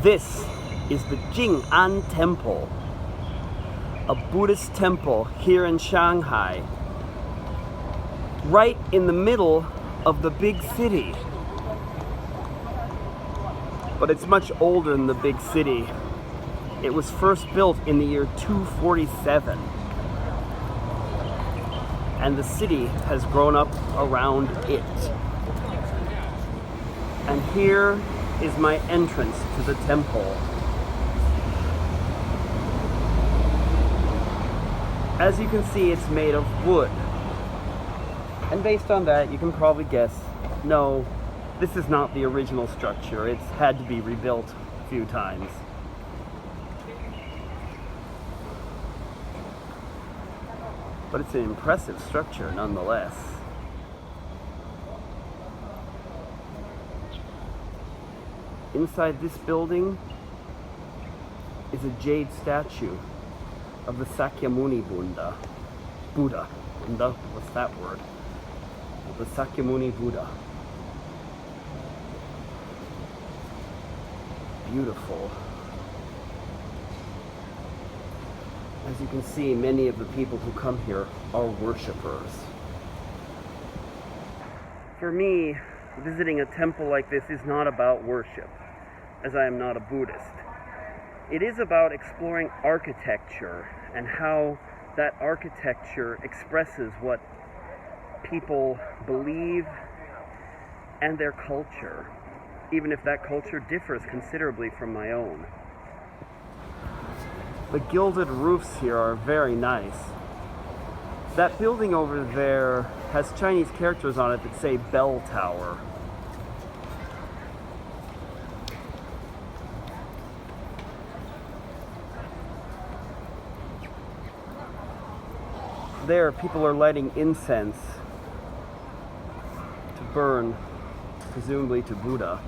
This is the Jing'an Temple, a Buddhist temple here in Shanghai, right in the middle of the big city. But it's much older than the big city. It was first built in the year 247. And the city has grown up around it. And here is my entrance to the temple. As you can see, it's made of wood. And based on that, you can probably guess, no, this is not the original structure. It's had to be rebuilt a few times. But it's an impressive structure nonetheless. Inside this building is a jade statue of the Sakyamuni Buddha. Buddha? What's that word? The Sakyamuni Buddha. Beautiful. As you can see, many of the people who come here are worshippers. For me, visiting a temple like this is not about worship, as I am not a Buddhist. It is about exploring architecture and how that architecture expresses what people believe and their culture, even if that culture differs considerably from my own. The gilded roofs here are very nice. That building over there has Chinese characters on it that say Bell Tower. There, people are lighting incense to burn, presumably to Buddha.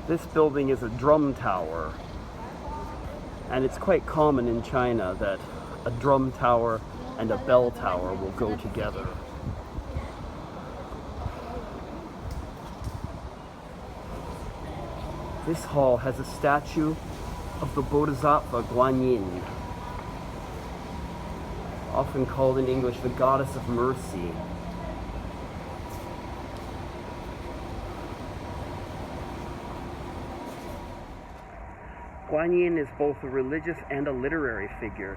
This building is a drum tower, and it's quite common in China that a drum tower and a bell tower will go together. This hall has a statue of the bodhisattva Guanyin, often called in English the goddess of mercy. Guanyin is both a religious and a literary figure.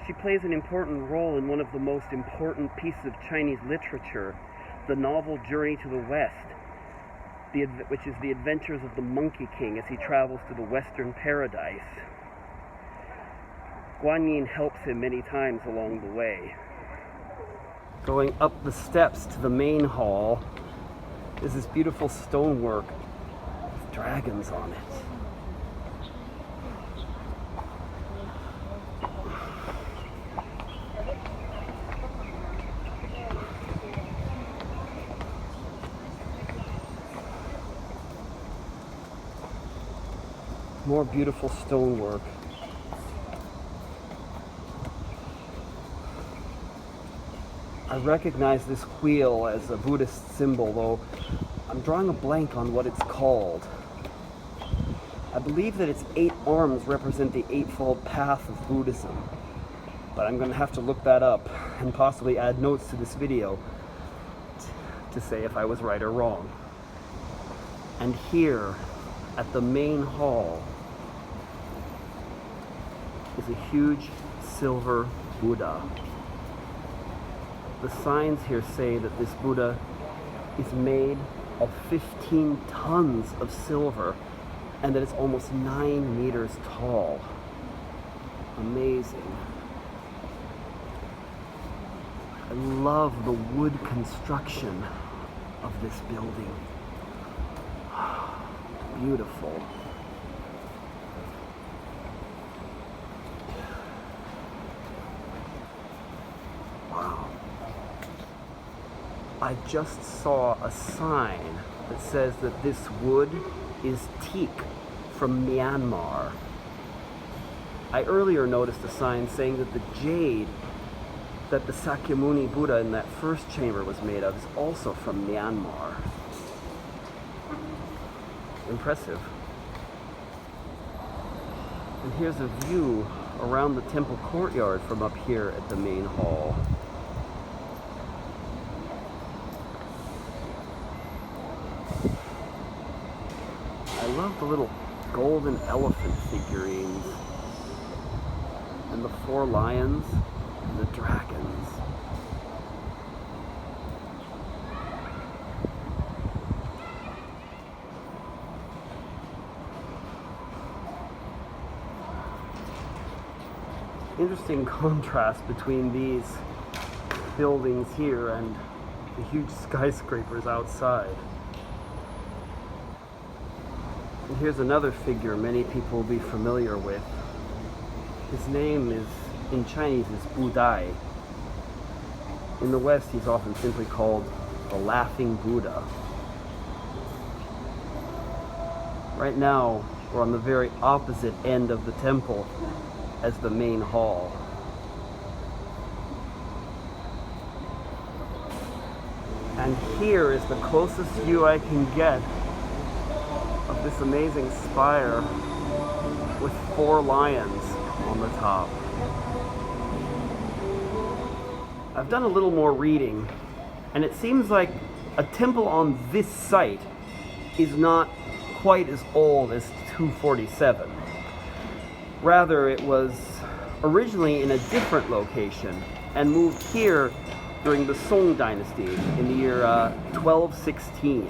She plays an important role in one of the most important pieces of Chinese literature, the novel Journey to the West, which is the adventures of the Monkey King as he travels to the Western Paradise. Guanyin helps him many times along the way. Going up the steps to the main hall is this beautiful stonework with dragons on it. More beautiful stonework. I recognize this wheel as a Buddhist symbol, though I'm drawing a blank on what it's called. I believe that its 8 arms represent the Eightfold Path of Buddhism, but I'm going to have to look that up and possibly add notes to this video to say if I was right or wrong. And here, at the main hall, is a huge silver Buddha. The signs here say that this Buddha is made of 15 tons of silver and that it's almost 9 meters tall. Amazing. I love the wood construction of this building. Beautiful. Wow. I just saw a sign that says that this wood is teak from Myanmar. I earlier noticed a sign saying that the jade that the Sakyamuni Buddha in that first chamber was made of is also from Myanmar. Impressive. And here's a view around the temple courtyard from up here at the main hall. I love the little golden elephant figurines and the 4 lions and the dragons. Interesting contrast between these buildings here and the huge skyscrapers outside. And here's another figure many people will be familiar with. His name is, in Chinese, is Budai. In the West, he's often simply called the Laughing Buddha. Right now, we're on the very opposite end of the temple as the main hall. And here is the closest view I can get of this amazing spire with 4 lions on the top. I've done a little more reading, and it seems like a temple on this site is not quite as old as 247. Rather, it was originally in a different location and moved here during the Song Dynasty in the year 1216.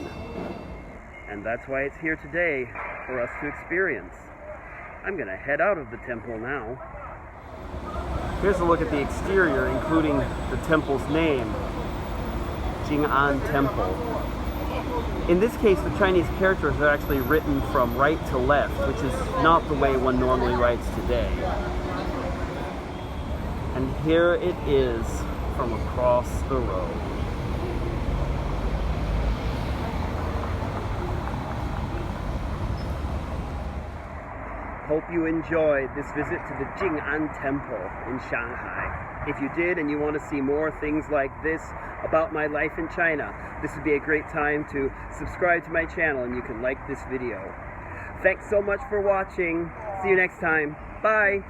And that's why it's here today for us to experience. I'm gonna head out of the temple now. Here's a look at the exterior, including the temple's name, Jing'an Temple. In this case, the Chinese characters are actually written from right to left, which is not the way one normally writes today. And here it is from across the road. Hope you enjoyed this visit to the Jing'an Temple in Shanghai. If you did and you want to see more things like this about my life in China, this would be a great time to subscribe to my channel, and you can like this video. Thanks so much for watching. See you next time. Bye.